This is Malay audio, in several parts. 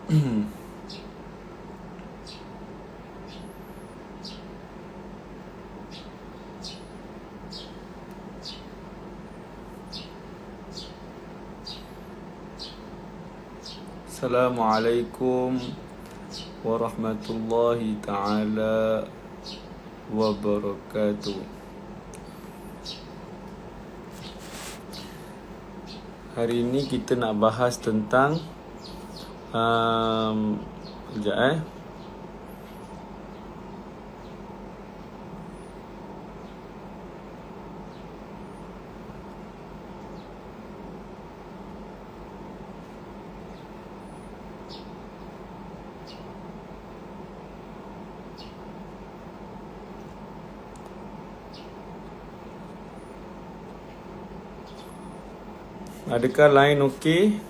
Assalamualaikum warahmatullahi ta'ala wabarakatuh. Hari ini kita nak bahas tentang Sekejap Adakah line okey?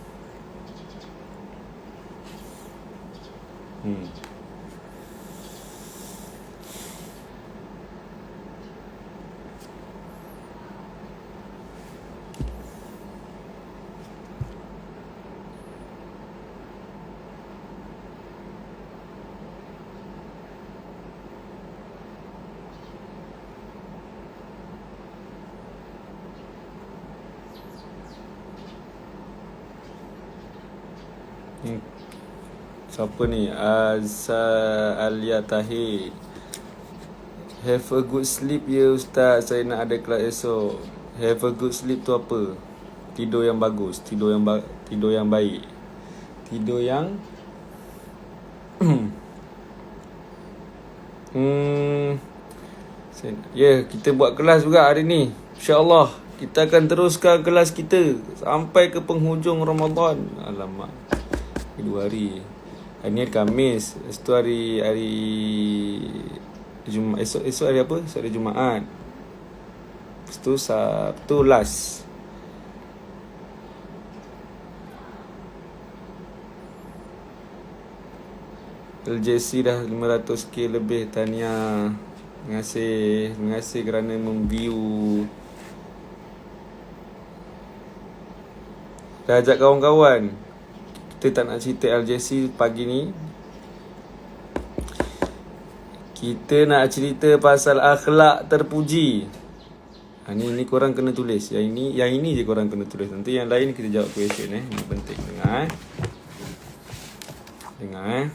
Siapa ni? Alia Tahir. Have a good sleep ya Ustaz, saya nak ada kelas esok. Have a good sleep tu apa? Tidur yang bagus, tidur yang baik, tidur yang kita buat kelas juga hari ni. InsyaAllah kita akan teruskan kelas kita sampai ke penghujung Ramadan. Alamak, 2 hari. Hari ni hari Khamis, esok hari Jumaat. Esok hari apa? Esok hari Jumaat. Lepas tu Sabtu last. LJC dah 500k lebih. Tahniah. Terima kasih kerana memview. Dah ajak kawan-kawan. Kita tak nak cerita LJC pagi ni. Kita nak cerita pasal akhlak terpuji. Ni korang kena tulis. Yang ini je korang kena tulis. Nanti yang lain kita jawab question Ini penting. Dengar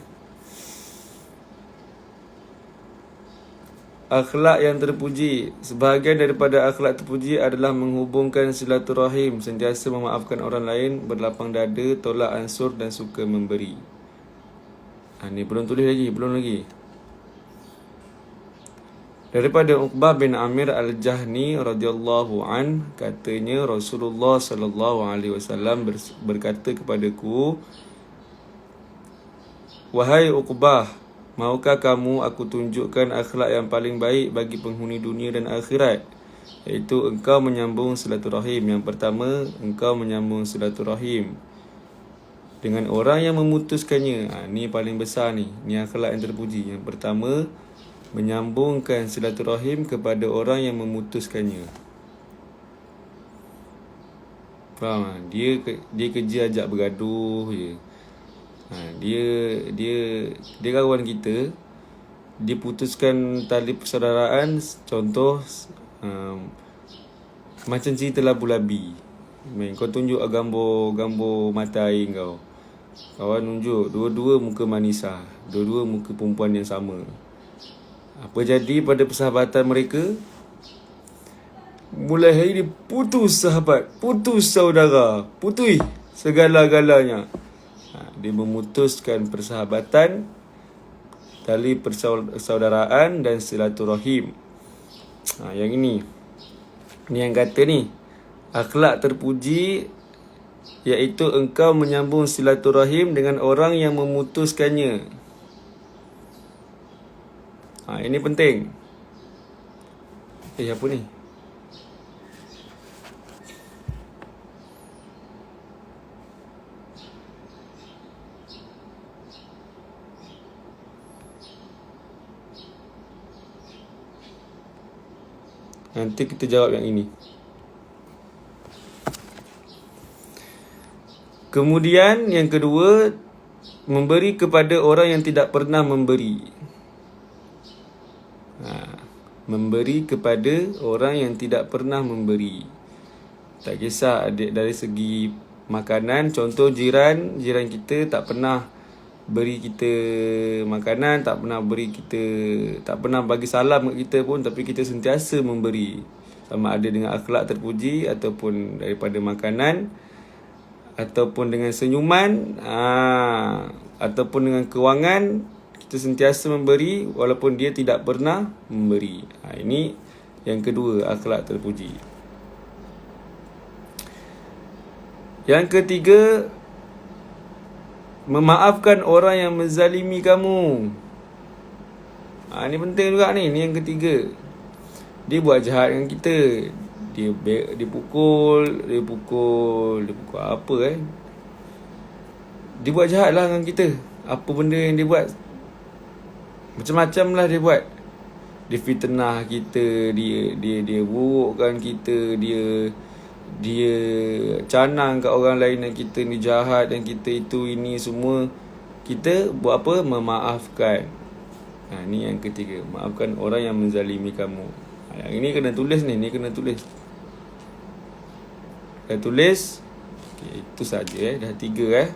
Akhlak yang terpuji. Sebahagian daripada akhlak terpuji adalah menghubungkan silaturahim, sentiasa memaafkan orang lain, berlapang dada, tolak ansur dan suka memberi. Ni belum tulis lagi, belum lagi. Daripada Uqbah bin Amir Al-Jahni radhiyallahu an, katanya Rasulullah sallallahu alaihi wasallam berkata kepadaku, "Wahai Uqbah, maukah kamu aku tunjukkan akhlak yang paling baik bagi penghuni dunia dan akhirat? Iaitu engkau menyambung silaturahim. Yang pertama, engkau menyambung silaturahim dengan orang yang memutuskannya." Ni paling besar ni. Ni akhlak yang terpuji. Yang pertama, menyambungkan silaturahim kepada orang yang memutuskannya. Faham? Dia kerja ajak bergaduh je. Dia kawan kita. Dia putuskan tali persaudaraan. Contoh macam cerita labu-labi. Kau tunjuk gambar mata air kau. Kawan tunjuk dua-dua muka Manisa, dua-dua muka perempuan yang sama. Apa jadi pada persahabatan mereka? Mulai hari ni putus sahabat, putus saudara, putus segala-galanya. Dia memutuskan persahabatan, tali persaudaraan dan silaturahim. Yang ini. Ni yang kata ni, akhlak terpuji iaitu engkau menyambung silaturahim dengan orang yang memutuskannya. Ini penting. Apa ni? Nanti kita jawab yang ini. Kemudian yang kedua, memberi kepada orang yang tidak pernah memberi. Memberi kepada orang yang tidak pernah memberi. Tak kisah adik dari segi makanan. Contoh jiran kita tak pernah beri kita makanan, tak pernah beri kita, tak pernah bagi salam kat kita pun, tapi kita sentiasa memberi. Sama ada dengan akhlak terpuji, ataupun daripada makanan, ataupun dengan senyuman, ataupun dengan kewangan. Kita sentiasa memberi walaupun dia tidak pernah memberi. Ini yang kedua, akhlak terpuji. Yang ketiga, memaafkan orang yang menzalimi kamu. Ini penting juga ni. Ni yang ketiga. Dia buat jahat dengan kita. Dia pukul apa Dia buat jahat lah dengan kita. Apa benda yang dia buat, macam-macam lah dia buat. Dia fitnah kita, dia burukkan kita, dia canang kat orang lain dan kita ni jahat dan kita itu ini semua. Kita buat apa? Memaafkan. Ni yang ketiga, maafkan orang yang menzalimi kamu. Yang ini kena tulis ni, kena tulis. Kena tulis. Okay, itu saja dah 3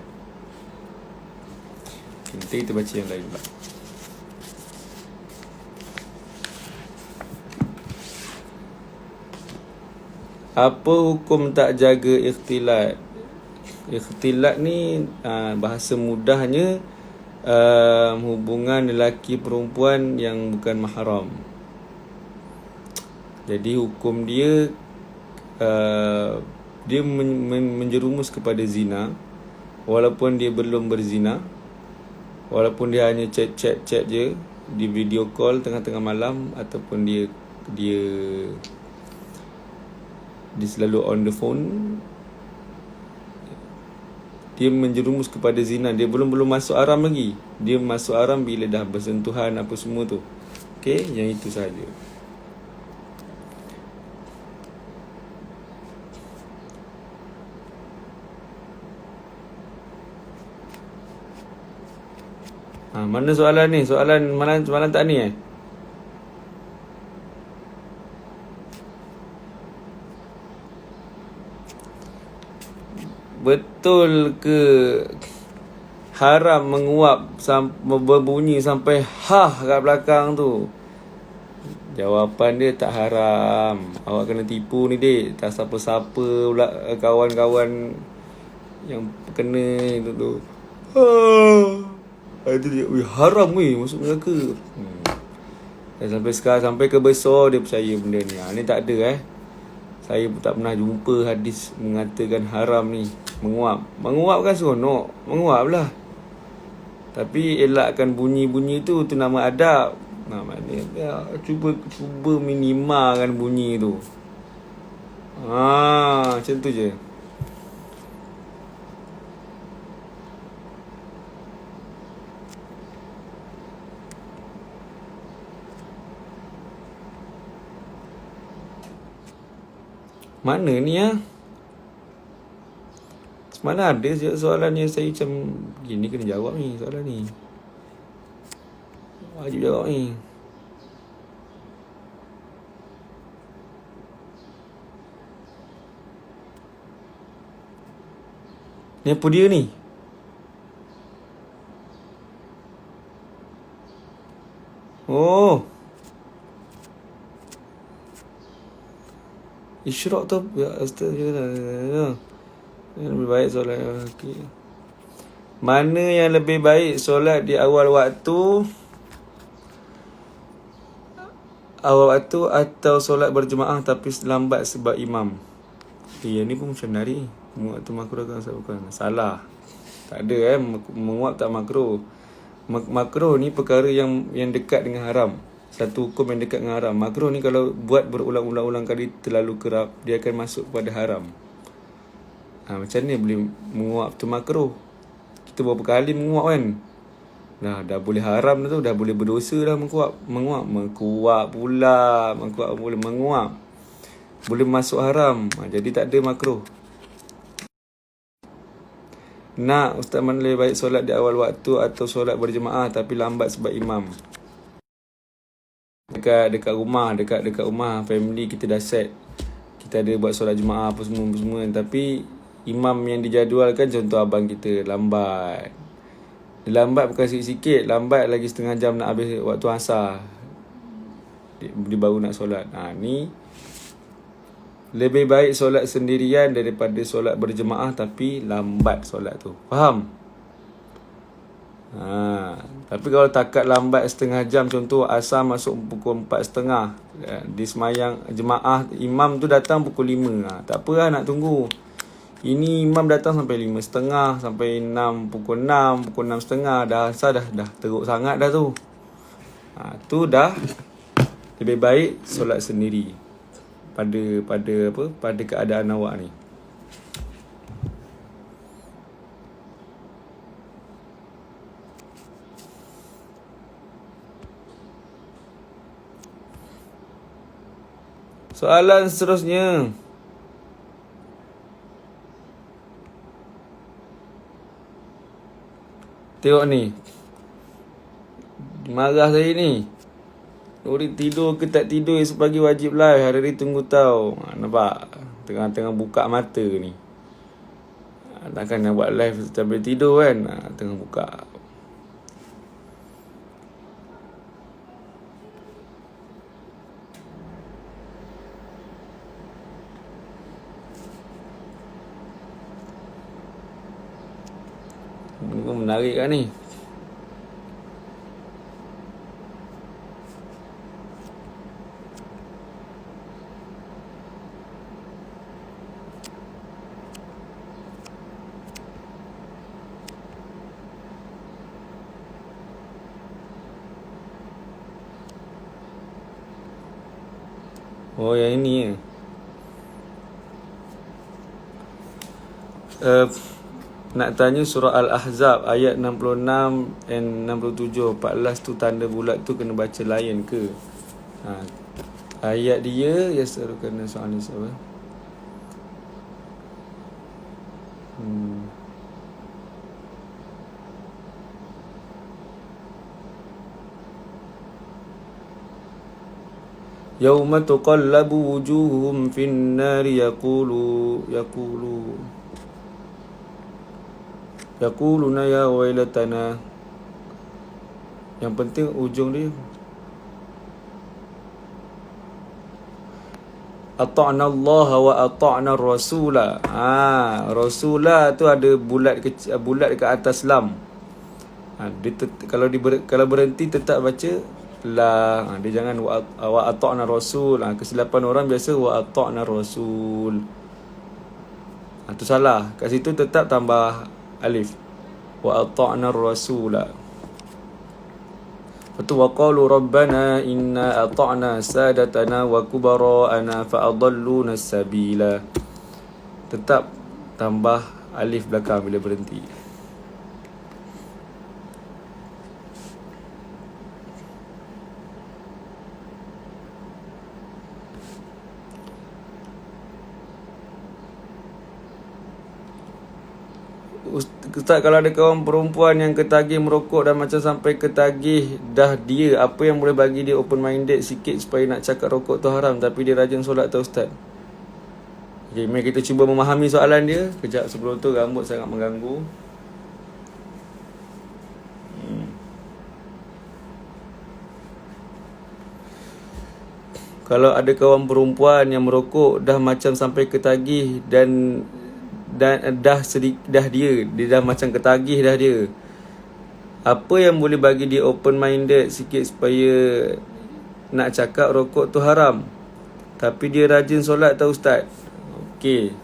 Nanti kita baca yang lain pula. Apa hukum tak jaga ikhtilat? Ikhtilat ni bahasa mudahnya hubungan lelaki perempuan yang bukan mahram. Jadi hukum dia dia menjerumus kepada zina, walaupun dia belum berzina, walaupun dia hanya chat je di video call tengah-tengah malam, ataupun dia selalu on the phone. Dia menjerumus kepada zina. Dia belum masuk haram lagi. Dia masuk haram bila dah bersentuhan apa semua tu. Okey, yang itu sahaja. Mana soalan ni? Soalan malam tak ni Betul ke haram menguap berbunyi sampai kat belakang tu? Jawapan dia tak haram. Awak kena tipu ni dik. Tak siapa-siapa pula kawan-kawan yang kena tu. Itu dia, haram masuk neraka. Dan sampai sekarang, sampai ke besar dia percaya benda ni. Ni tak ada Saya pun tak pernah jumpa hadis mengatakan haram ni menguap. Menguap kan seronok, menguap lah. Tapi elakkan bunyi-bunyi tu nama adab. Maknanya cuba minimalkan bunyi tu. Macam tu je. Mana ni Mana ada soalan yang saya macam gini kena jawab ni soalan ni. Wajib jawab ni. Ni apa dia ni? Isyraq tu astagfirullah. Yang lebih baik solat Mana yang lebih baik, solat di awal waktu atau solat berjemaah tapi lambat sebab imam? Yang ni pun macam nari. Waktu makruh kan bukan. Salah. Tak ada menguap tak makruh. Makruh ni perkara yang dekat dengan haram. Satu hukum yang dekat dengan haram. Makruh ni kalau buat berulang-ulang kali terlalu kerap, dia akan masuk kepada haram. Macam ni boleh menguap tu makruh. Kita berapa kali menguap kan? Dah boleh haram tu, dah boleh berdosa dah menguap pula. Boleh masuk haram. Jadi tak ada makruh. Nak, Ustaz, mana lebih baik solat di awal waktu atau solat berjemaah tapi lambat sebab imam? Dekat rumah family kita dah set. Kita ada buat solat jemaah apa semua. Tapi imam yang dijadualkan, contoh abang kita, lambat. Dia lambat bukan sikit-sikit, lambat lagi setengah jam nak habis waktu asar. Dia baru nak solat. Ni lebih baik solat sendirian daripada solat berjemaah tapi lambat solat tu. Faham? Tapi kalau takat lambat setengah jam, contoh asar masuk pukul 4.30, di semayang jemaah imam tu datang pukul 5. Tak apa lah nak tunggu. Ini imam datang sampai 5.30, sampai 6, pukul 6, pukul 6.30, dah asar dah teruk sangat dah tu. Tu dah lebih baik solat sendiri pada keadaan awak ni. Soalan seterusnya. Tengok ni. Marah saya ni. Nuri tidur ke tak tidur esok pagi wajib live. Hari-hari tunggu tahu. Nampak? Tengah-tengah buka mata ni. Takkan nak buat live sambil tidur kan? Tengah buka. Ini pun menarik kan ni. Oh, yang ini ya. Nak tanya surah Al-Ahzab ayat 66 and 67, 14 tu tanda bulat tu kena baca lain ke? Ayat dia yasarukan soal ni apa? Yauma tuqallabu wujuhum fin nari yaquluna ya wailatana. Yang penting ujung dia ata'na Allah wa ata'na Rasula. Rasula tu ada bulat ke atas lam. Kalau berhenti tetap baca la. Dia jangan wa ata'na Rasul. Kesilapan orang biasa wa ata'na Rasul. Tu salah. Kat situ tetap tambah alif. Wa ata'na Rasula. Lepas tu wa qalu rabbana inna ata'na sadatana wa kubara'ana fa'adalluna sabila. Tetap tambah alif belakang bila berhenti. Ustaz, kalau ada kawan perempuan yang ketagih merokok dan macam sampai ketagih dah dia, apa yang boleh bagi dia open minded sikit supaya nak cakap rokok tu haram tapi dia rajin solat tu Ustaz? Okay, mari kita cuba memahami soalan dia. Kejap sebelum tu rambut sangat mengganggu. Kalau ada kawan perempuan yang merokok dah macam sampai ketagih dan dah dia dah macam ketagih dah dia, apa yang boleh bagi dia open minded sikit supaya nak cakap rokok tu haram tapi dia rajin solat tau Ustaz? Okey,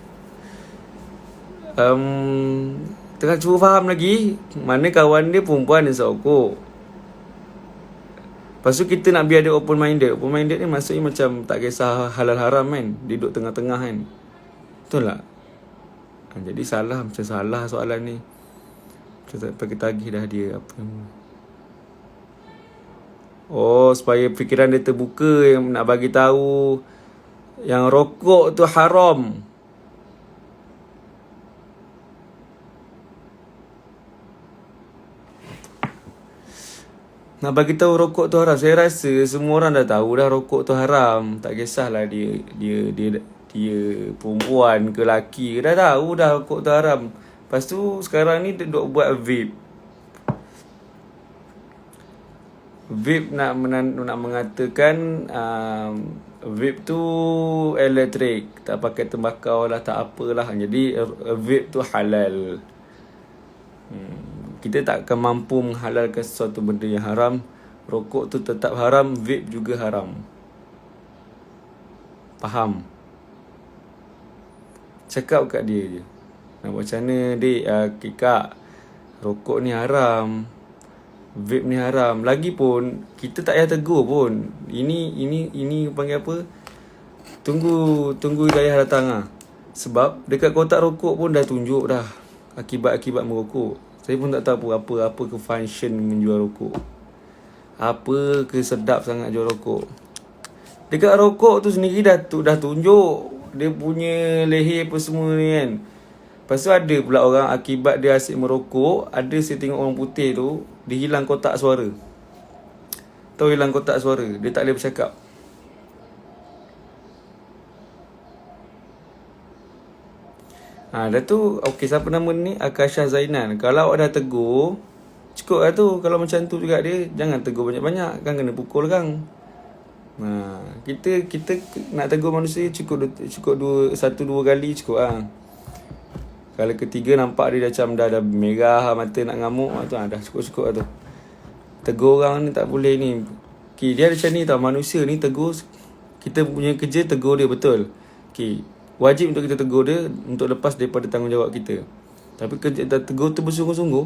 tengah cuba faham lagi. Mana kawan dia perempuan yang rokok, lepas tu kita nak biar dia open minded. Open minded ni maksudnya macam tak kisah halal haram kan, duduk tengah-tengah kan. Betul tak? Jadi macam salah soalan ni. Macam sampai ketagih dah dia apa. Supaya fikiran dia terbuka, yang nak bagi tahu yang rokok tu haram. Nak bagi tahu rokok tu haram. Saya rasa semua orang dah tahu dah rokok tu haram. Tak kisahlah dia perempuan ke lelaki ke, dah tahu dah rokok tu haram. Lepas tu sekarang ni dia duk buat vape. Vape nak mengatakan vape tu elektrik, tak pakai tembakau lah, tak apalah. Jadi vape tu halal. Kita tak akan mampu menghalalkan sesuatu benda yang haram. Rokok tu tetap haram, vape juga haram. Faham? Cakap kat dia je. Nak buat macam mana, dek? Kak, rokok ni haram, vape ni haram. Lagipun kita tak payah tegur pun. Ini panggil apa? Tunggu hidayah datang lah. Sebab dekat kotak rokok pun dah tunjuk dah akibat-akibat merokok. Saya pun tak tahu apa ke function menjual rokok. Apa ke sedap sangat jual rokok. Dekat rokok tu sendiri dah tunjuk dia punya leher apa semua ni kan. Lepas tu ada pula orang akibat dia asyik merokok, ada saya tengok orang putih tu, dia hilang kotak suara. Tahu hilang kotak suara, dia tak boleh bercakap. Dah tu, okey, siapa nama ni? Akasha Zainan. Kalau awak dah tegur, cukup lah tu. Kalau macam tu juga dia, jangan tegur banyak-banyak. Kan kena pukul kan. Kita nak tegur manusia cukup 1-2 kali cukup lah. Kalau ketiga nampak dia macam dah merah mata nak ngamuk tu, dah cukup lah tu. Tegur orang ni tak boleh ni. Okay, dia macam ni tau, manusia ni tegur. Kita punya kerja tegur dia betul. Okay, wajib untuk kita tegur dia untuk lepas daripada tanggungjawab kita. Tapi kerja tegur tu bersungguh-sungguh,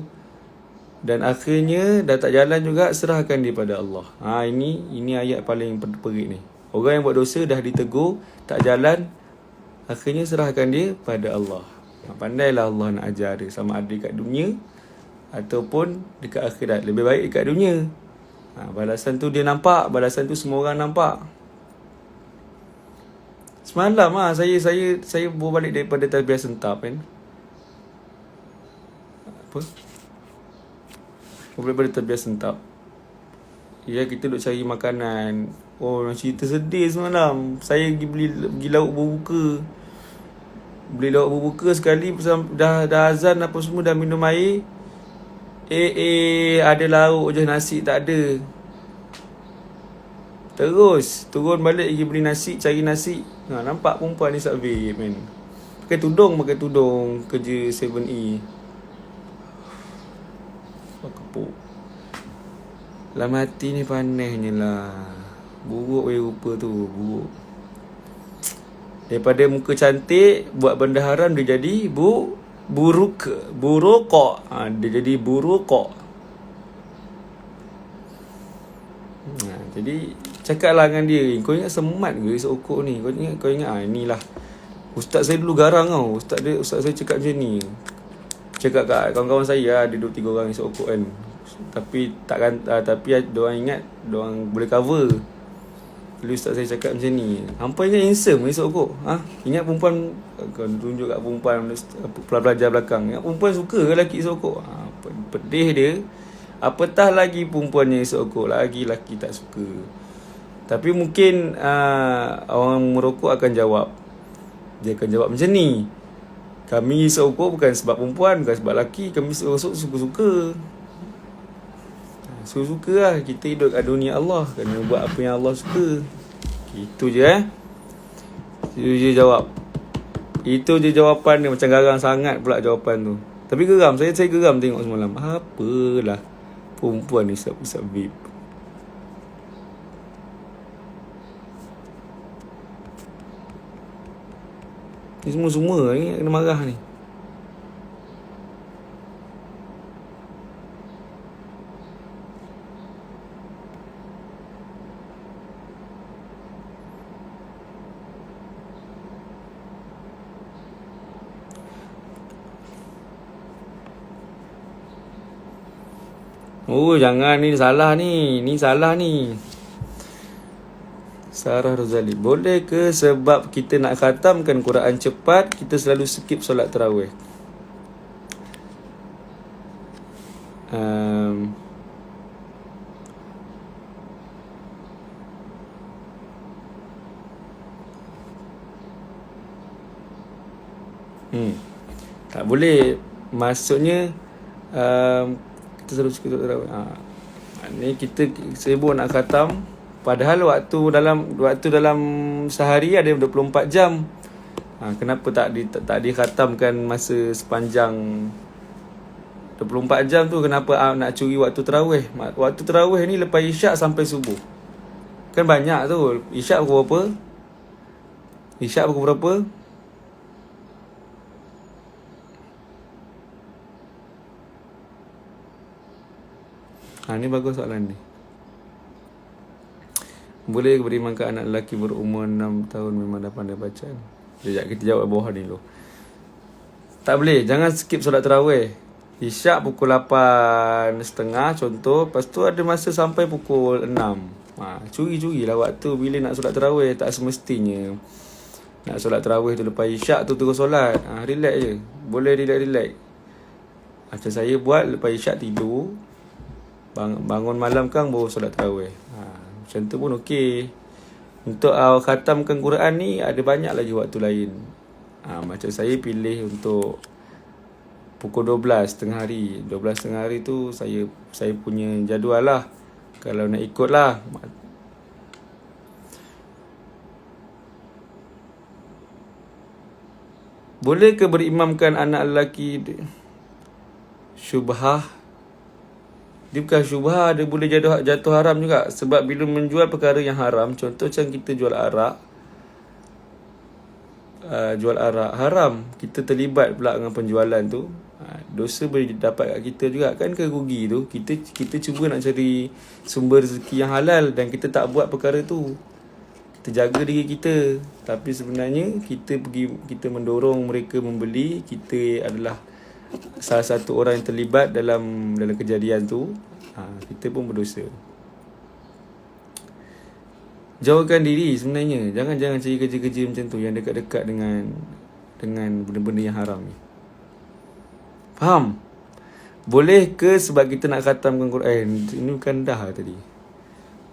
dan akhirnya dah tak jalan juga, serahkan dia pada Allah. Ini ayat paling perik ni. Orang yang buat dosa dah ditegur, tak jalan, akhirnya serahkan dia pada Allah. Pandailah Allah nak ajar dia, sama ada dekat dunia ataupun dekat akhirat. Lebih baik dekat dunia. Balasan tu dia nampak, balasan tu semua orang nampak. Semalam saya baru balik daripada tarbiyah sentap kan. Baru balik daripada tarbiyah sentap. Ya, kita duk cari makanan. Cerita sedih semalam. Saya pergi lauk berbuka. Beli lauk berbuka sekali, dah azan apa semua, dah minum air. Ada lauk je, nasi tak ada. Terus turun balik pergi beli nasi, cari nasi. Nampak perempuan ni isap vape man. Pakai tudung kerja 7E. Kepuk. Dalam hati ni panasnya lah. Buruk rupa tu, buruk. Daripada muka cantik buat benda haram, dia jadi buruk. Dia jadi buruk. Jadi cakaplah dengan dia, kau ingat semat ke isap okok ni? Kau ingat inilah. Ustaz saya dulu garang tau. Ustaz saya cakap macam ni. Cakap kat kawan-kawan saya, ada 2-3 orang isap okok kan. Tapi diorang ingat diorang boleh cover. Lalu ustaz saya cakap macam ni, hampa ingat handsome isap okok? Ingat perempuan, kau tunjuk kat perempuan pelajar belakang, ingat perempuan suka ke lelaki isap okok? Pedih dia. Apatah lagi perempuannya isap okok, lagi lelaki tak suka. Tapi mungkin orang merokok akan jawab. Dia akan jawab macam ni, kami isap okok bukan sebab perempuan, bukan sebab lelaki. Kami isap okok suka-suka. Suka lah. Kita hidup kat dunia Allah, kena buat apa yang Allah suka. Itu je Itu je jawab. Itu je jawapan dia. Macam garang sangat pula jawapan tu. Tapi geram. Saya geram tengok semalam. Apalah, perempuan ni isap vape. Ni semua ni kena marah ni. Jangan, ni salah ni. Ni salah ni. Sarah Rozali, boleh ke sebab kita nak khatamkan Quran cepat, kita selalu skip solat tarawih? Tak boleh. Maksudnya kita selalu cakap terawih. Ni kita sibuk nak khatam, padahal waktu dalam sehari ada 24 jam. Kenapa tak dikhatamkan masa sepanjang 24 jam tu? Kenapa nak curi waktu terawih? Waktu terawih ni lepas isyak sampai subuh. Kan banyak tu. Isyak pukul berapa? Isyak pukul berapa? Ni bagus soalan ni. Boleh beri makan anak lelaki berumur 6 tahun memang dah pandai bacaan? Sekejap, kita jawab bawah ni dulu. Tak boleh. Jangan skip solat tarawih. Isyak pukul 8.30 contoh. Lepas tu ada masa sampai pukul 6. Curi-curilah waktu bila nak solat tarawih. Tak semestinya nak solat tarawih tu lepas isyak tu terus solat. Relax je. Boleh relax. Macam saya buat lepas isyak tidur, bangun malam kan baru solat tarawih. Macam tu pun okey. Untuk khatamkan Quran ni ada banyak lagi waktu lain. Macam saya pilih untuk pukul 12 tengah hari. 12 tengah hari tu saya punya jadual lah. Kalau nak ikut lah. Boleh ke berimamkan anak lelaki syubhah? Dia bukan syubhah, dia boleh jatuh haram juga. Sebab bila menjual perkara yang haram, contoh macam kita jual arak, haram, kita terlibat pula dengan penjualan tu, dosa boleh dapat kat kita juga. Kan kerugi tu. Kita cuba nak cari sumber rezeki yang halal dan kita tak buat perkara tu. Kita jaga diri kita, tapi sebenarnya kita mendorong mereka membeli. Kita adalah salah satu orang yang terlibat dalam kejadian tu. Kita pun berdosa. Jauhkan diri sebenarnya. Jangan cari kerja-kerja macam tu yang dekat-dekat dengan benda-benda yang haram ni. Faham? Boleh ke sebab kita nak khatamkan Quran? Ini bukan dah tadi.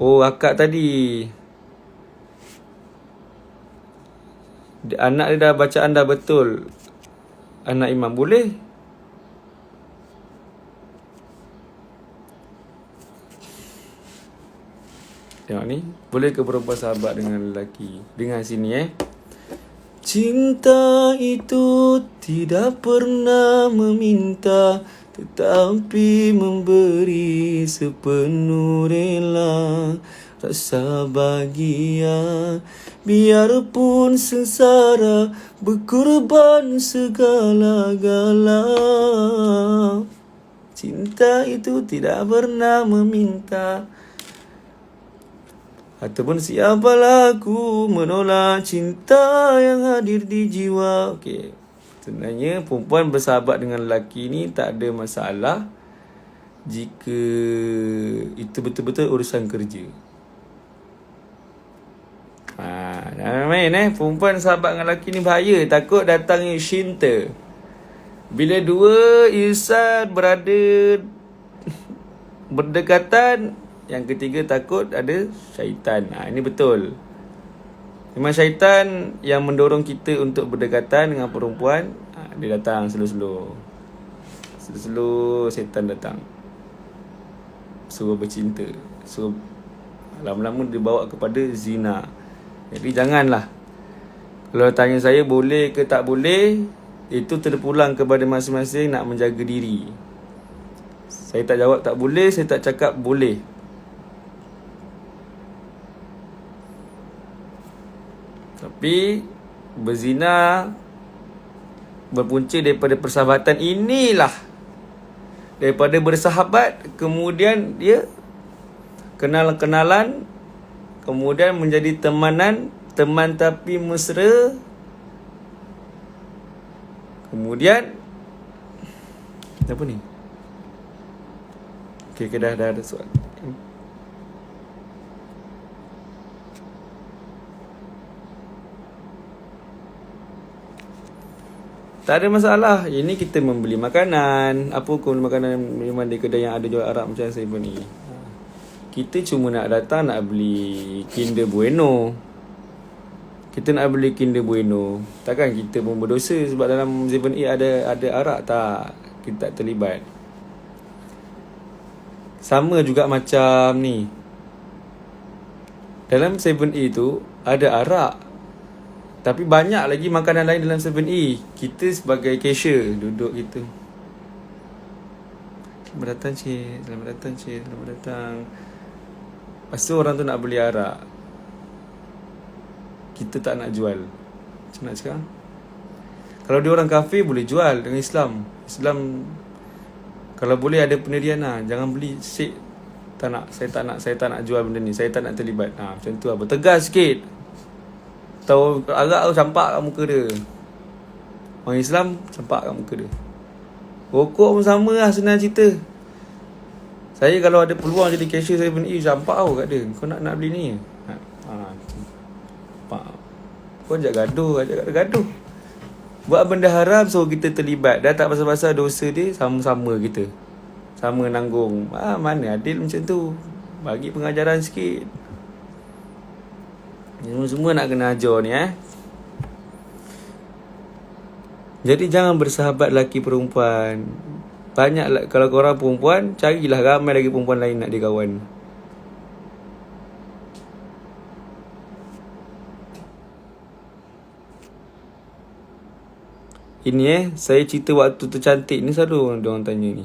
Akak tadi, anak dia dah bacaan dah betul, anak imam, boleh? Tengok ni. Boleh ke perempuan sahabat dengan lelaki? Dengar sini Cinta itu tidak pernah meminta, tetapi memberi sepenuh rela. Rasa bahagia biarpun sengsara, berkorban segala-gala. Cinta itu tidak pernah meminta. Ataupun siapalah aku menolak cinta yang hadir di jiwa. Okey. Sebenarnya perempuan bersahabat dengan lelaki ni tak ada masalah jika itu betul-betul urusan kerja. Jangan main perempuan sahabat dengan lelaki ni bahaya. Takut datangnya cinta. Bila dua insan berada berdekatan, yang ketiga takut ada syaitan. Ini betul. Memang syaitan yang mendorong kita untuk berdekatan dengan perempuan. Dia datang slow-slow. Slow-slow syaitan datang, suruh bercinta, suruh lama-lama dibawa kepada zina. Jadi janganlah. Kalau tanya saya boleh ke tak boleh, itu terpulang kepada masing-masing nak menjaga diri. Saya tak jawab tak boleh, saya tak cakap boleh. Tapi berzina berpunca daripada persahabatan inilah. Daripada bersahabat, kemudian dia kenal-kenalan, kemudian menjadi temanan, teman tapi mesra. Kemudian apa ni? Okey, dah ada soalan. Tak ada masalah. Ini kita membeli makanan. Apa pun makanan memang di kedai yang ada jual Arab macam saya pun ni. Kita cuma nak datang nak beli Kinder Bueno. Kita nak beli Kinder Bueno, takkan kita pun berdosa sebab dalam 7A ada arak? Tak, kita tak terlibat. Sama juga macam ni, dalam 7A tu ada arak, tapi banyak lagi makanan lain dalam 7A. Kita sebagai cashier duduk gitu, selamat datang cik, selamat datang cik, selamat datang. Lepas tu orang tu nak beli arak, kita tak nak jual. Macam nak cakap, kalau dia orang kafir boleh jual dengan Islam. Kalau boleh ada pendirian lah. Jangan beli sik, tak nak, saya tak nak jual benda ni, saya tak nak terlibat. Macam tu lah, bertegas sikit. Tahu arak tu campak kat muka dia. Orang Islam campak kat muka dia. Rokok pun sama lah, senang cerita. Saya kalau ada peluang jadi cashier 7A, campak tau kat dia. Kau nak beli ni? Kau ajak gaduh. Buat benda haram so kita terlibat. Dah tak pasal-pasal dosa dia, sama-sama kita, sama nanggung. Mana adil macam tu? Bagi pengajaran sikit. Semua nak kena ajar ni Jadi jangan bersahabat lelaki perempuan. Banyak, kalau korang perempuan, carilah ramai lagi perempuan lain nak dikawan. Ini saya cerita waktu tu cantik ni, selalu diorang tanya ni.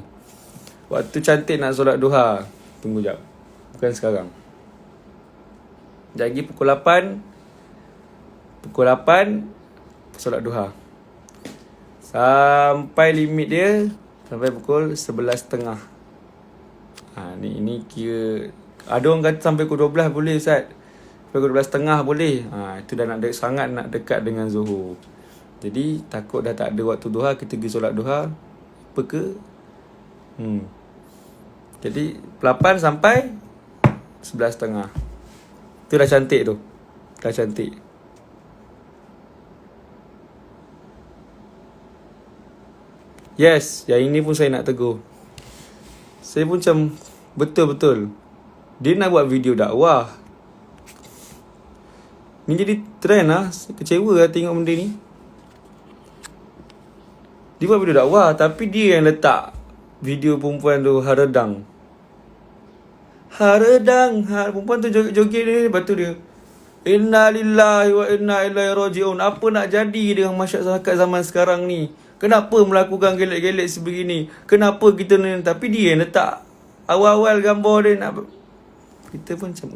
Waktu cantik nak solat duha. Tunggu jap, bukan sekarang. Lagi pukul 8 solat duha. Sampai limit dia sampai pukul 11.30. Ni kira, ada orang kata sampai pukul 12 boleh Ustaz. Sampai pukul 12.30 boleh. Itu dah sangat nak dekat dengan Zuhur. Jadi takut dah tak ada waktu duha, kita pergi solat duha. Apa ke? Jadi 8 sampai 11.30. Itu dah cantik tu. Dah cantik. Yes, yang ini pun saya nak tegur. Saya pun macam, betul-betul dia nak buat video dakwah. Ni jadi trend lah. Kecewa lah tengok benda ni. Dia buat video dakwah, tapi dia yang letak video perempuan tu haredang. Perempuan tu joget-joget ni. Lepas tu dia, inna lillahi wa inna ilaihi raji'un. Apa nak jadi dengan masyarakat zaman sekarang ni? Kenapa melakukan gelek-gelek sebegini? Kenapa kita ni? Tapi dia yang letak awal-awal gambar dia nak. Kita pun macam,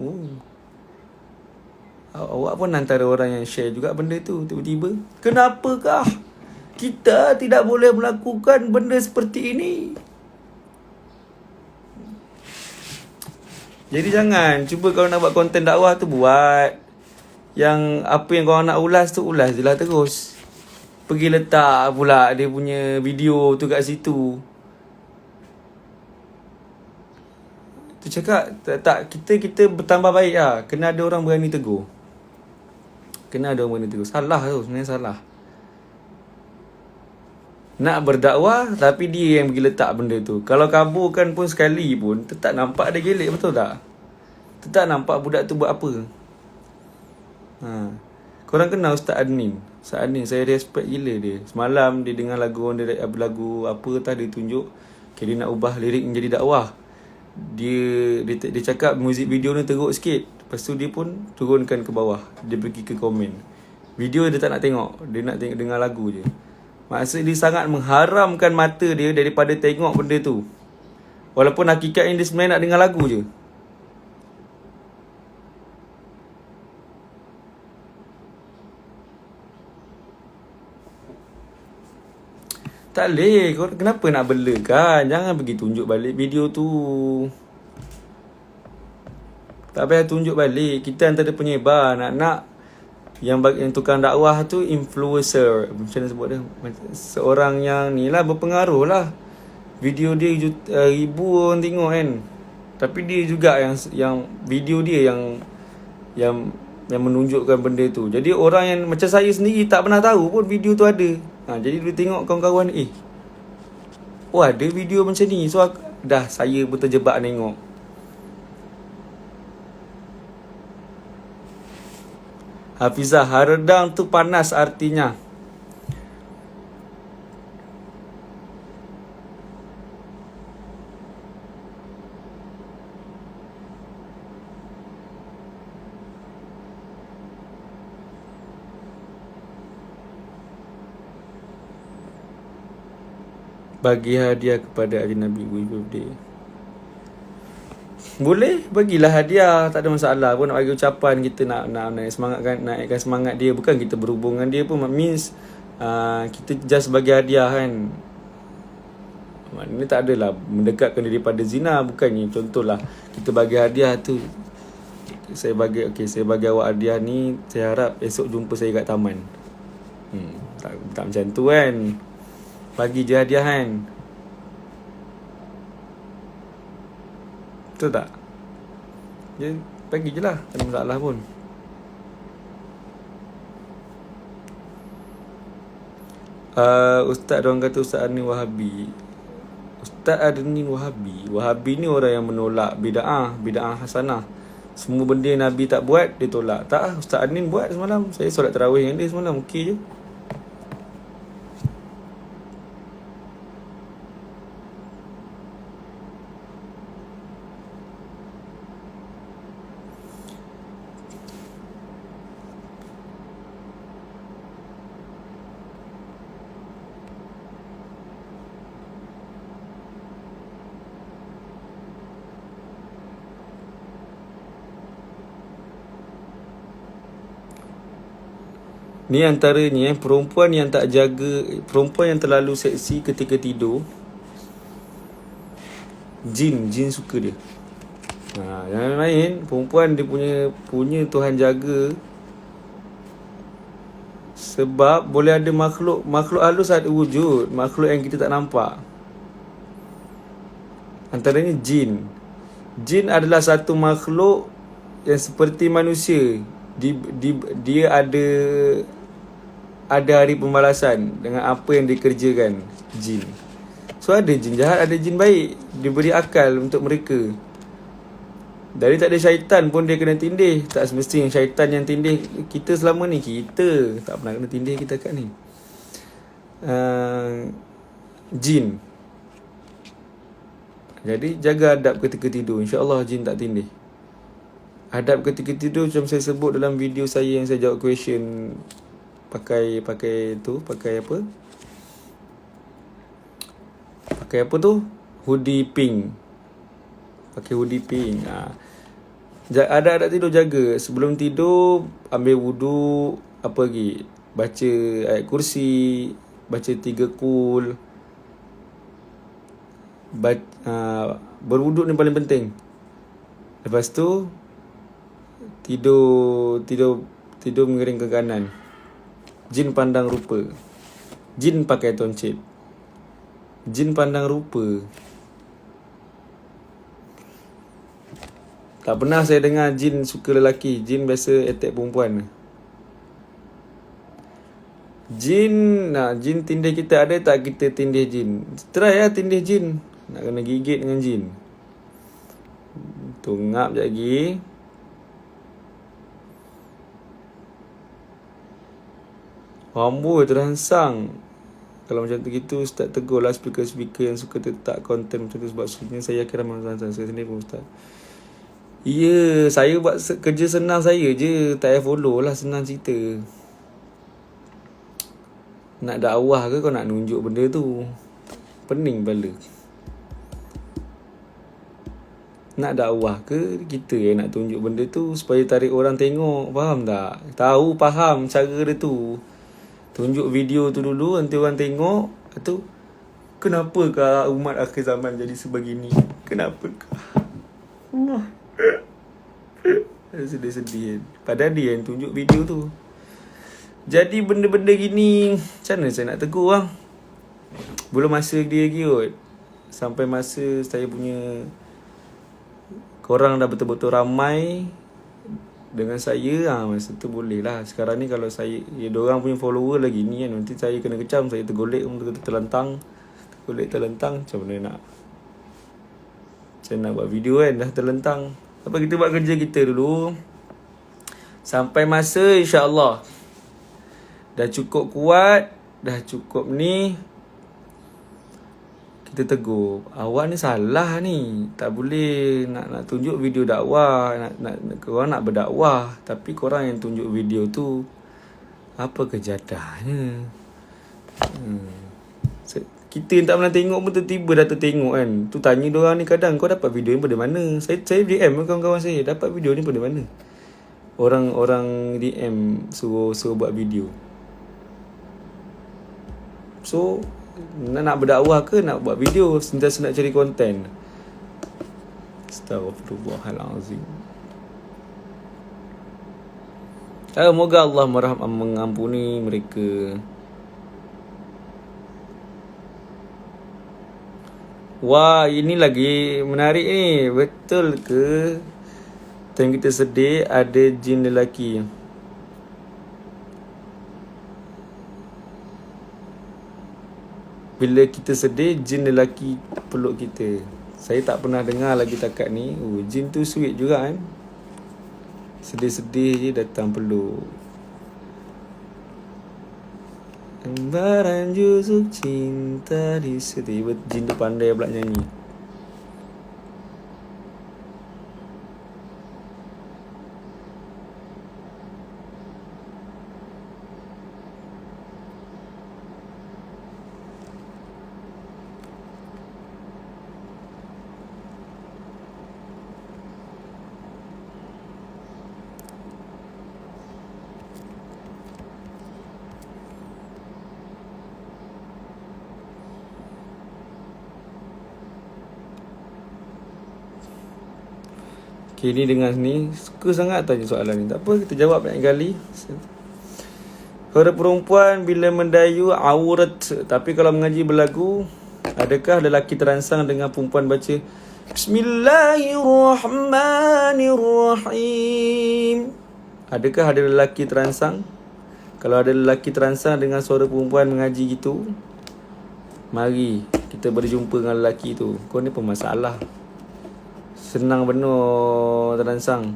awak pun antara orang yang share juga benda tu. Tiba-tiba, kenapakah kita tidak boleh melakukan benda seperti ini? Jadi jangan, cuba kalau nak buat konten dakwah tu buat. Yang apa yang korang nak ulas tu, ulas je lah terus. Pergi letak pula dia punya video tu kat situ. Tu cakap, tak kita bertambah baik lah. Kena ada orang berani tegur. Salah tu, sebenarnya salah. Nak berdakwah tapi dia yang pergi letak benda tu. Kalau kaburkan pun sekali pun, tetap nampak ada gelek, betul tak? Tetap nampak budak tu buat apa. Korang kenal Ustaz Adnin? Ustaz Adnin, saya respect gila dia. Semalam dia dengar lagu apa tah dia tunjuk, dia nak ubah lirik menjadi dakwah. Dia cakap muzik video ni teruk sikit. Lepas tu dia pun turunkan ke bawah. Dia pergi ke komen. Video dia tak nak tengok, dia nak dengar lagu je. Maksud dia sangat mengharamkan mata dia daripada tengok benda tu. Walaupun hakikatnya dia sebenarnya nak dengar lagu je. Tak boleh. Kenapa nak belakan? Jangan pergi tunjuk balik video tu. Tak payah tunjuk balik. Kita antara penyebar. Nak yang tukang dakwah tu influencer. Macam mana sebut dia? Seorang yang ni lah, berpengaruh lah. Video dia ribu orang tengok kan. Tapi dia juga yang video dia yang menunjukkan benda tu. Jadi orang yang macam saya sendiri tak pernah tahu pun video tu ada. Jadi dia tengok kawan-kawan, ada video macam ni. So dah saya pun terjebak tengok. Hafizah, haredang tu panas artinya. Bagi hadiah kepada Nabi birthday. Boleh, bagilah hadiah, tak ada masalah pun. Nak bagi ucapan, kita nak naik semangat kan, naikkan semangat dia. Bukan kita berhubung dengan dia pun, means kita just bagi hadiah kan. Maknanya tak adalah mendekatkan diri pada zina. Bukannya, contohlah kita bagi hadiah tu, saya bagi awak hadiah ni, saya harap esok jumpa saya kat taman. Tak macam tu kan. Bagi je hadiah kan. Betul tak? Dia bagi je lah, tak ada masalah pun. Ustaz, diorang kata Ustaz Adnin Wahabi. Ustaz Adnin Wahabi, Wahabi ni orang yang menolak bid'ah hasanah. Semua benda Nabi tak buat, dia tolak. Tak, Ustaz Adnin buat semalam. Saya solat tarawih dengan dia semalam, okey je. Ni antaranya perempuan yang tak jaga, perempuan yang terlalu seksi ketika tidur, jin suka dia. Yang lain, perempuan dia punya Tuhan jaga. Sebab boleh ada makhluk halus ada wujud, makhluk yang kita tak nampak. Antaranya jin. Jin adalah satu makhluk yang seperti manusia. Dia ada hari pembalasan dengan apa yang dikerjakan jin. So ada jin jahat, ada jin baik. Diberi akal untuk mereka. Dari tak ada syaitan pun dia kena tindih. Tak semestinya syaitan yang tindih kita selama ni. Kita tak pernah kena tindih kita kat ni. Jin. Jadi jaga adab ketika tidur. InsyaAllah jin tak tindih. Adab ketika tidur macam saya sebut dalam video saya yang saya jawab question pakai apa? Pakai apa tu? Hoodie pink. Pakai hoodie pink. Adab tidur jaga. Sebelum tidur ambil wuduk, apa lagi? Baca ayat kursi, baca 3 kul. Berwuduk ni paling penting. Lepas tu tidur mengiring ke kanan. Jin pandang rupa. Jin pakai toncit. Jin pandang rupa. Tak pernah saya dengar jin suka lelaki. Jin biasa attack perempuan. Jin tindih kita, ada tak kita tindih jin? Try lah tindih jin. Nak kena gigit dengan jin. Tungap sekejap lagi. Amboi, terangsang. Kalau macam tu gitu, Ustaz tegur lah speaker-speaker yang suka letak konten macam tu. Sebab sebenarnya saya kira saya sendiri pun Ustaz. Ya, saya buat kerja senang saya je. Tak payah follow lah, senang cerita. Nak dakwah ke kau nak nunjuk benda tu? Pening bala. Nak dakwah ke kita yang nak tunjuk benda tu supaya tarik orang tengok. Faham tak? Tahu, faham cara dia tu. Tunjuk video tu dulu, nanti orang tengok. Lepas tu, kenapakah umat akhir zaman jadi sebegini? Kenapakah? Sedih-sedih. Padahal dia yang tunjuk video tu. Jadi benda-benda gini, macam mana saya nak tegur lah? Belum masa dia lagi kot. Sampai masa saya punya, korang dah betul-betul ramai dengan saya, masa tu boleh lah. Sekarang ni kalau saya, diorang punya follower lagi ni kan, nanti saya kena kecam, saya tergolek, terlentang. Macam mana nak, macam nak buat video kan, dah terlentang. Apa kita buat kerja kita dulu. Sampai masa insya-Allah dah cukup kuat, dah cukup ni, kita tegur, awak ni salah ni, tak boleh nak tunjuk video dakwah, korang nak berdakwah tapi korang yang tunjuk video tu, apa kejadiannya? Kita yang tak pernah tengok pun tiba-tiba dah tertengok kan. Tu tanya diorang ni kadang, kau dapat video ni pada mana? Saya DM kawan-kawan saya, dapat video ni pada mana? Orang DM suruh buat video. So nak berdakwah ke nak buat video, sentiasa nak cari konten. Astaghfirullahalazim. Semoga Allah mengampuni mereka. Wah, ini lagi menarik ni. Betul ke time kita sedih ada jin lelaki? Bila kita sedih, jin lelaki peluk kita. Saya tak pernah dengar lagi takat ni. Jin tu sweet juga kan. Sedih-sedih je datang peluk. Lembaran jusuk cinta di setiap. Jin tu pandai pula nyanyi. Okay, ni dengar ni, suka sangat tanya soalan ni. Tak apa, kita jawab banyak kali. Suara perempuan bila mendayu aurat, tapi kalau mengaji berlagu, adakah lelaki terangsang dengan perempuan baca Bismillahirrahmanirrahim? Adakah ada lelaki terangsang? Kalau ada lelaki terangsang dengan suara perempuan mengaji gitu, mari kita berjumpa dengan lelaki tu. Kau ni pemasalah. Senang benar terangsang.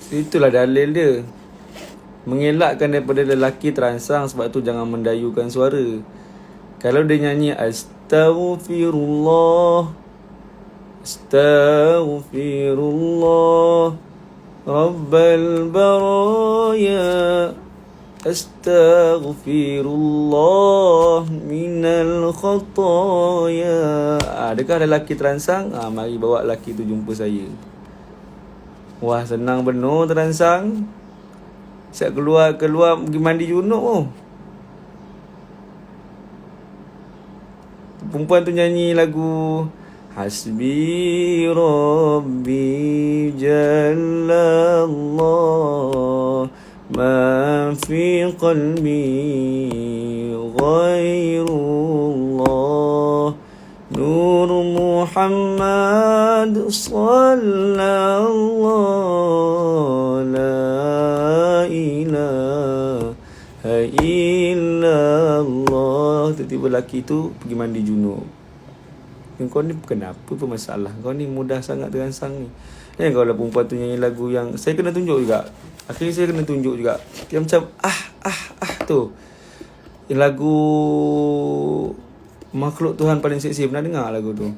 Itulah dalil dia. Mengelakkan daripada lelaki terangsang, sebab tu jangan mendayukan suara. Kalau dia nyanyi Astaghfirullah, Astaghfirullah Rabbal Baraya, Astaghfirullah minal khataya. Adakah ada lelaki terangsang? Mari bawa lelaki tu jumpa saya. Wah, senang benar terangsang. Siap keluar pergi mandi junub tu. Perempuan tu nyanyi lagu Hasbi Rabbi Jallallah Ma fi qalbi ghairullah Nur Muhammad sallallahu la ilaha illallah. Tiba-tiba lelaki tu pergi mandi junub. Kau ni kenapa masalah? Kau ni mudah sangat terangsang ni. Kalau perempuan tu nyanyi lagu yang saya kena tunjuk juga. Akhirnya saya kena tunjuk juga. Dia macam tu. Yang lagu Makhluk Tuhan Paling Seksi. Pernah dengar lagu tu?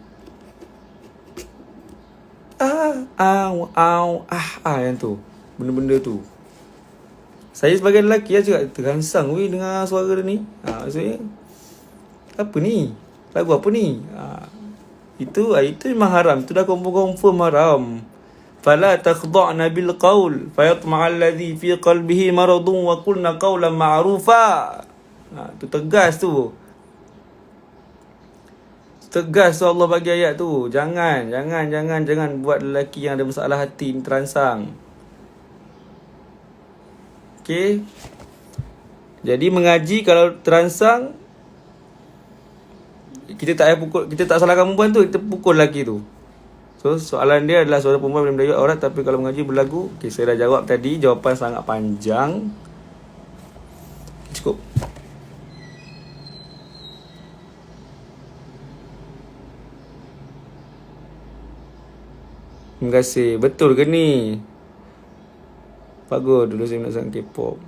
Yang tu. Benda-benda tu. Saya sebagai lelaki juga terangsang dengar suara dia ni. Maksudnya apa ni? Lagu apa ni? Itu memang haram. Itu dah confirm haram. Fala takhda'na bil qaul fayatma'a alladhi fi qalbihi maradun wa qulna qawlan ma'rufa. Tu tegas tu. Tegas tu Allah bagi ayat tu. Jangan buat lelaki yang ada masalah hati ni terangsang. Okey. Jadi mengaji kalau terangsang, kita tak salahkan perempuan tu, kita pukul lelaki tu. So soalan dia adalah suara perempuan boleh mendayu aurat, tapi kalau mengaji berlagu. Okay, saya dah jawab tadi. Jawapan sangat panjang. Cukup. Terima kasih. Betul ke ni? Bagus dulu saya nak sang K-pop.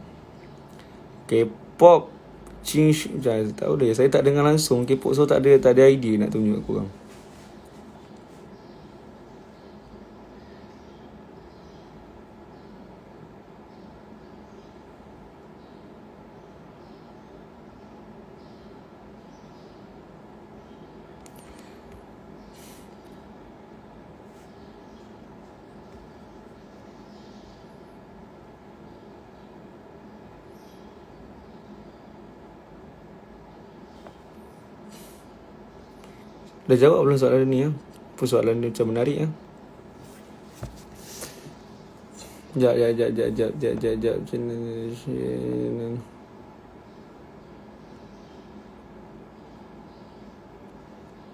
K-pop jangan tahu deh. Saya tak dengar langsung K-pop, so tak ada idea nak tunjuk korang. Dah jawab belum soalan ni ya? Soalan ni macam menarik ya. Jap.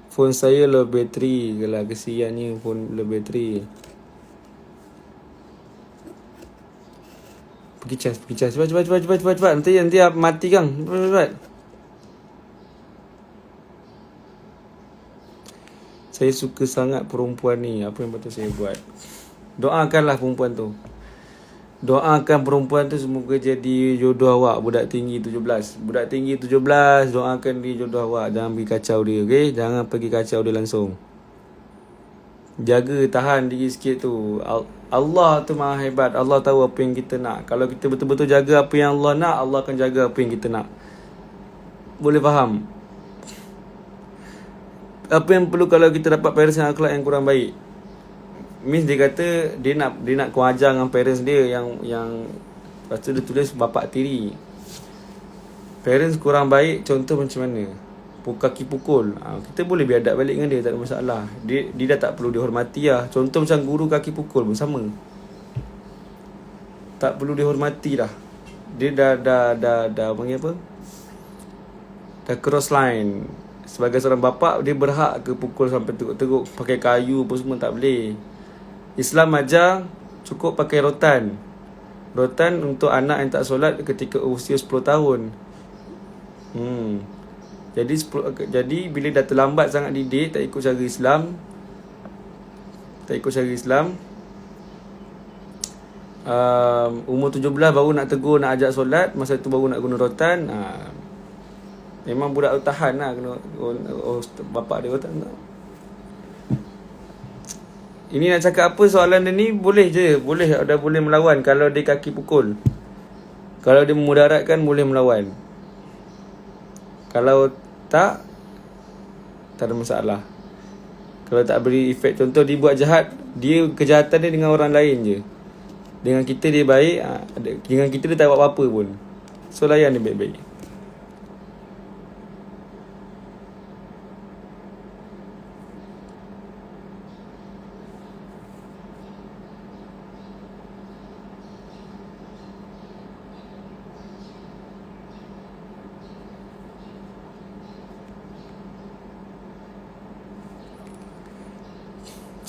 Phone saya low bateri. Kalau kesiannya phone low bateri. Pergi cas. Cepat. Nanti mati kang. Cepat. Saya suka sangat perempuan ni. Apa yang patut saya buat? Doakanlah perempuan tu. Doakan perempuan tu semoga jadi jodoh awak. Budak tinggi 17. Doakan dia jodoh awak. Jangan pergi kacau dia, okay? Jangan pergi kacau dia langsung. Jaga, tahan diri sikit tu. Allah tu maha hebat. Allah tahu apa yang kita nak. Kalau kita betul-betul jaga apa yang Allah nak, Allah akan jaga apa yang kita nak. Boleh faham? Apa yang perlu kalau kita dapat parents yang akhlak yang kurang baik? Means dia kata dia nak kau ajar dengan parents dia yang lepas tu dia tulis bapak tiri. Parents kurang baik, contoh macam mana? Kaki pukul. Kita boleh biadab balik dengan dia, tak ada masalah. Dia dah tak perlu dihormati lah. Contoh macam guru kaki pukul pun sama. Tak perlu dihormati dah. Dia dah panggil apa? Dah cross line. Sebagai seorang bapa, dia berhak ke pukul sampai teruk-teruk, pakai kayu pun semua tak boleh. Islam ajar cukup pakai rotan. Rotan untuk anak yang tak solat ketika usia 10 tahun. Jadi bila dah terlambat sangat didik, tak ikut cara Islam, umur 17 baru nak tegur, nak ajak solat, masa tu baru nak guna rotan. Memang budak tu tahan lah kena bapak dia rotan tak. Ini nak cakap apa soalan dia ni? Boleh je. Dah boleh melawan kalau dia kaki pukul. Kalau dia memudaratkan, boleh melawan. Kalau tak ada masalah. Kalau tak beri efek, contoh dia buat jahat, dia kejahatan dia dengan orang lain je. Dengan kita dia baik, dengan kita dia tak buat apa-apa pun. So layan dia baik-baik.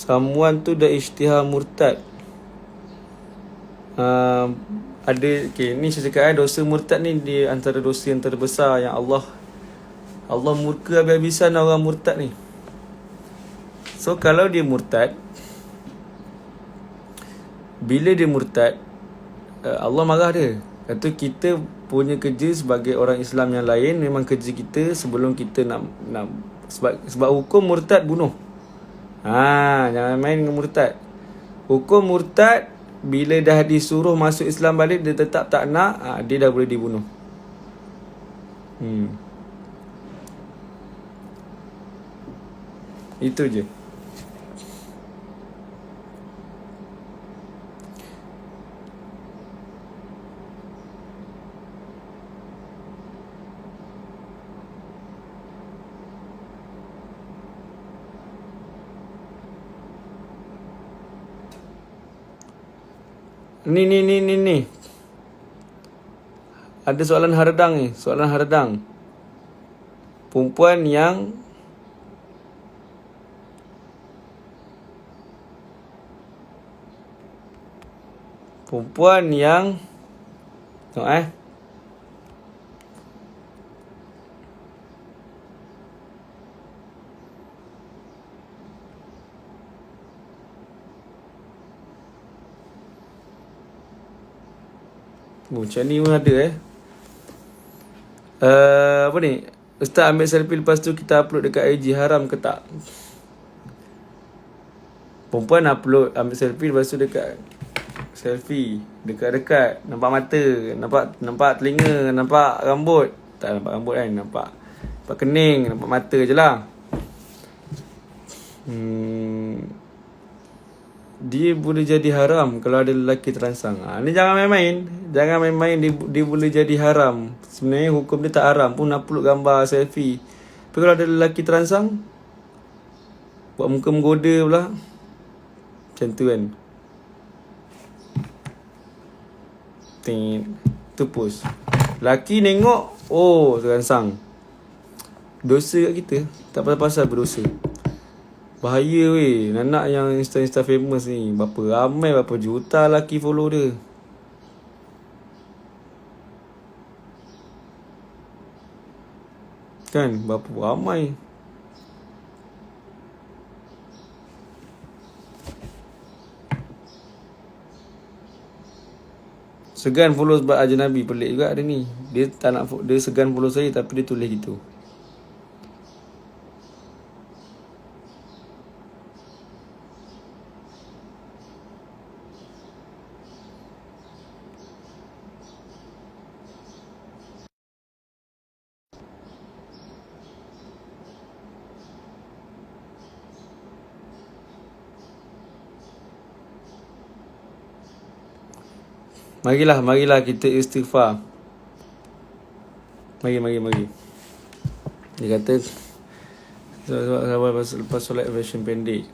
Someone tu dah isytihar murtad. Ni saya cakap dosa murtad ni di antara dosa yang terbesar yang Allah murka habis-habisan orang murtad ni. So kalau dia murtad, bila dia murtad, Allah marah dia. Kata kita punya kerja sebagai orang Islam yang lain, memang kerja kita sebelum kita nak sebab hukum murtad bunuh. Jangan main dengan murtad. Hukum murtad, bila dah disuruh masuk Islam balik, dia tetap tak nak, dia dah boleh dibunuh. Itu je. Ni. Ada soalan haradang ni. Perempuan yang tengok Macam ni pun ada apa ni? Ustaz ambil selfie lepas tu kita upload dekat IG, haram ke tak? Perempuan upload ambil selfie lepas tu dekat-dekat, nampak mata, nampak telinga, nampak rambut. Tak nampak rambut kan, nampak kening, nampak mata je lah. Dia boleh jadi haram kalau ada lelaki terangsang. Ni jangan main-main. Jangan main-main, dia boleh jadi haram. Sebenarnya hukum dia tak haram pun upload gambar selfie. Tapi kalau ada lelaki terangsang, buat muka menggoda pula, macam tu kan. Tu post. Lelaki nengok, oh terangsang. Dosa kat kita. Tak pasal-pasal berdosa. Bahaya weh. Anak yang Insta famous ni, berapa ramai, berapa juta lelaki follow dia. Kan, berapa ramai. Segan follow sebab ajnabi. Pelik juga dia ni. Dia tak nak, dia segan follow saya tapi dia tulis gitu. Marilah kita istighfar. Mari. Dia kata lepas solat version pendek.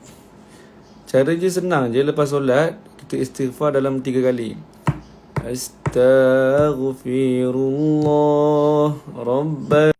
Cara je senang je. Lepas solat kita istighfar dalam 3 kali. Astaghfirullah Rabbana.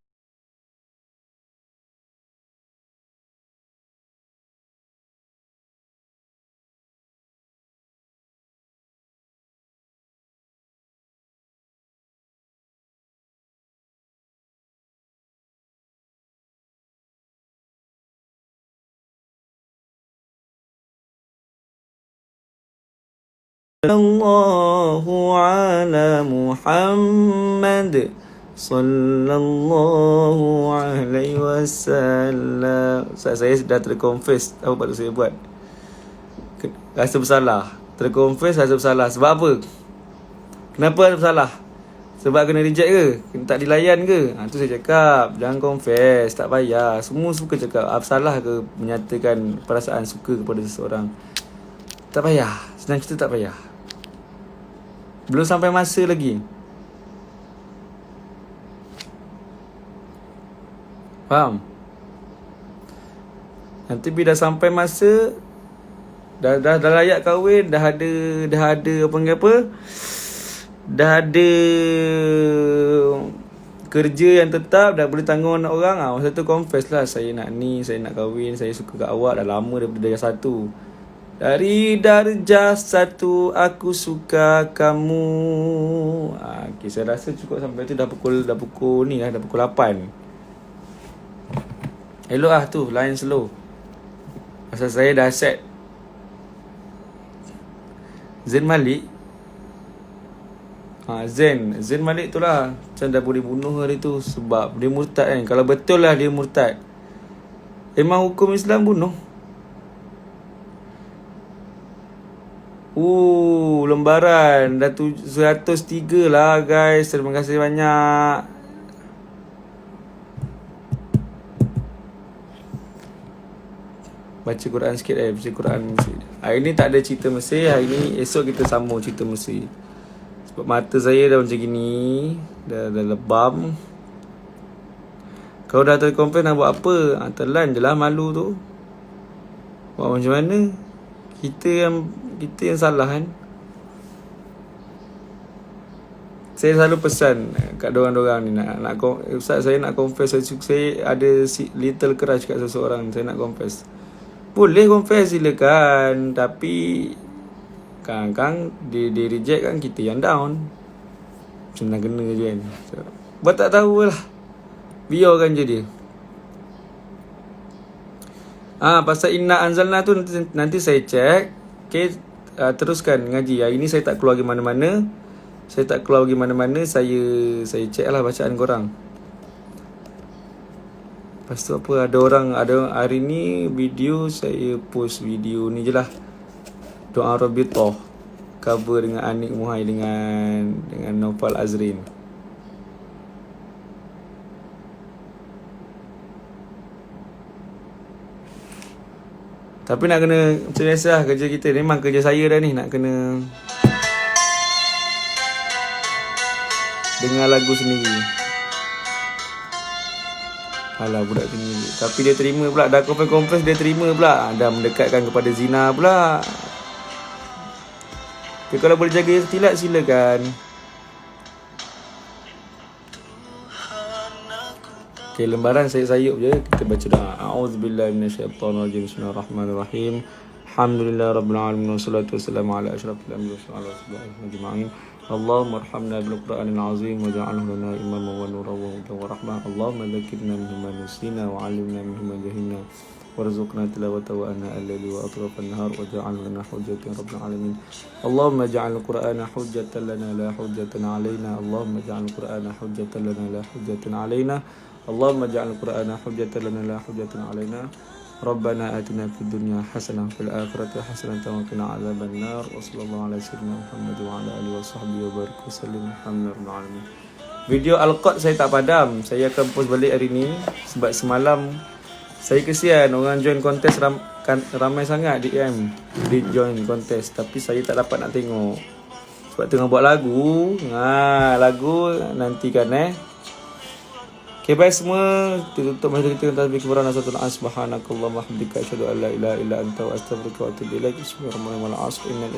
Sallallahu ala Muhammad Sallallahu alaihi wasallam. Saya dah terconfess apa patut saya buat. Rasa bersalah. Terconfess rasa bersalah. Sebab apa? Kenapa rasa bersalah? Sebab kena reject ke? Tak dilayan ke? Tu saya cakap, jangan confess, tak payah. Semua suka cakap, apa salah ke menyatakan perasaan suka kepada seseorang? Tak payah. Senang cerita tak payah. Belum sampai masa lagi. Faham? Nanti bila dah sampai masa, dah layak kahwin, dah ada apa, dah ada kerja yang tetap, dah boleh tanggung anak orang. Masa tu confess lah, saya nak ni, saya nak kahwin, saya suka kat awak dah lama daripada darjah 1. Dari darjah 1 aku suka kamu. Okay, saya rasa cukup sampai tu. Dah pukul ni lah, dah pukul 8. Elok lah tu, line slow. Pasal saya dah set. Zain Malik Zain Malik tu lah, macam dah boleh bunuh hari tu. Sebab dia murtad kan. Kalau betul lah dia murtad, memang hukum Islam bunuh. Lembaran dah 103 lah guys. Terima kasih banyak. Baca Quran sikit baca Quran sikit. Hari ni tak ada cerita Mesir. Hari ni esok kita sambung cerita Mesir. Sebab mata saya dah macam gini, dah lebam. Kau dah terkomplain nak buat apa? Telan je lah, malu tu. Buat macam mana? Kita yang salah kan. Saya selalu pesan kat dorang-dorang ni, nak Ustaz, saya nak confess, saya ada little crush kat seseorang, saya nak confess. Boleh confess silakan, tapi kadang-kadang dia reject kan, kita yang down. Senang kena je kan. Buat tak tahu lah, biarkan je dia. Pasal Inna Anzalna tu nanti saya check. Okay, teruskan ngaji. Hari ni saya tak keluar pergi mana-mana. Saya tak keluar pergi mana-mana, saya check lah bacaan korang. Lepas tu apa, ada hari ni video saya post video ni je lah, doa Rabitoh cover dengan Anik Muhai dengan Naufal Azrin. Tapi nak kena macam biasa lah kerja kita. Memang kerja saya dah ni, nak kena dengar lagu sendiri. Alah budak ni. Tapi dia terima pula. Dah confess dia terima pula. Dah mendekatkan kepada zina pula. Dia kalau boleh jaga ikhtilat silakan. Okay, lembaran saya sayup je. Kita baca doa. A'udzubillahi minasyaitonirrajim. Bismillahirrahmanirrahim. Alhamdulillah rabbil alamin wassalatu wassalamu ala asyrafil anbiya'i wa ala alihi ajma'in. Allahumma arhamna bil Qur'anil azim waj'alhu lana imaman wa nuran wa hudan wa rahmah. Allahumma dzakkirna minhu ma nusina wa 'allimna minhu ma jahilna warzuqna tilawatahu ana al-laili wa atrafan nahar waj'alhu lana hujjatan rabbil alamin. Allahumma ij'al al-Qur'ana hujjatan lana la hujjatan 'alaina. Allahumma ij'al al-Qur'ana hujjatan lana la hujjatan 'alaina. Allahumma ij'al al-Qur'ana hujjatan lana la hujjatan 'alaina. Rabbana atina fid dunya hasanah fil akhirati hasanah wa qina adzaban nar. Wa sallallahu ala sayyidina Muhammad wa ala alihi washabbihi wa barik wasallam. Alhamdulillahirabbil alamin. Video Al-Qad saya tak padam. Saya akan post balik hari ni sebab semalam saya kesian orang join kontes ramai sangat DM di join kontes, tapi saya tak dapat nak tengok sebab tengah buat lagu. Lagu nantikan Okay, bye semua. Tutup masa kita dengan tasbih kebenaran Nasatul Subhanakallahumma hamdika asyhadu an la ilaha illa anta wa astaghfiruka wa atubu ilaik. Bismillahirrahmanirrahim.